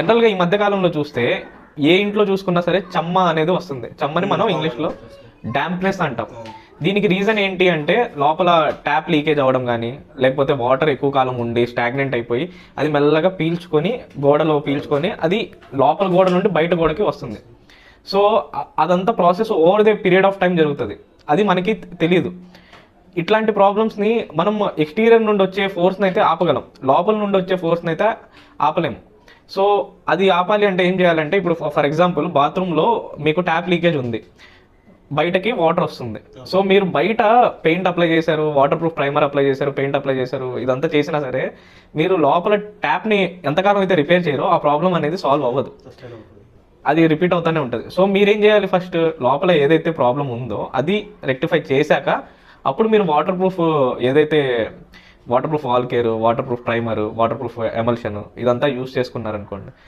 జనరల్గా ఈ మధ్య కాలంలో చూస్తే ఏ ఇంట్లో చూసుకున్నా సరే చెమ్మ అనేది వస్తుంది. చెమ్మని మనం ఇంగ్లీష్లో డాంప్నెస్ అంటాం. దీనికి రీజన్ ఏంటి అంటే లోపల ట్యాప్ లీకేజ్ అవ్వడం కానీ, లేకపోతే వాటర్ ఎక్కువ కాలం ఉండి స్టాగ్నెంట్ అయిపోయి అది మెల్లగా పీల్చుకొని గోడలో పీల్చుకొని అది లోపల గోడ నుండి బయట గోడకి వస్తుంది. సో అదంతా process over the period of time జరుగుతుంది. అది మనకి తెలియదు. ఇట్లాంటి ప్రాబ్లమ్స్ని మనం ఎక్స్టీరియర్ నుండి వచ్చే ఫోర్స్ని అయితే ఆపగలం, లోపల నుండి వచ్చే ఫోర్స్ని అయితే ఆపలేము. సో అది ఆపాలి అంటే ఏం చేయాలంటే, ఇప్పుడు ఫర్ ఎగ్జాంపుల్ బాత్రూంలో మీకు ట్యాప్ లీకేజ్ ఉంది, బయటకి వాటర్ వస్తుంది. సో మీరు బయట పెయింట్ అప్లై చేశారు, వాటర్ ప్రూఫ్ ప్రైమర్ అప్లై చేశారు, పెయింట్ అప్లై చేశారు, ఇదంతా చేసినా సరే మీరు లోపల ట్యాప్ని ఎంతకాలం అయితే రిపేర్ చేయరో ఆ ప్రాబ్లం అనేది సాల్వ్ అవ్వదు, అది రిపీట్ అవుతూనే ఉంటుంది. సో మీరేం చేయాలి, ఫస్ట్ లోపల ఏదైతే ప్రాబ్లం ఉందో అది రెక్టిఫై చేశాక అప్పుడు మీరు వాటర్ ప్రూఫ్ ఏదైతే water proof wall care, water proof primer, water proof emulsion ఇదంతా యూస్ చేసుకున్నారనుకోండి,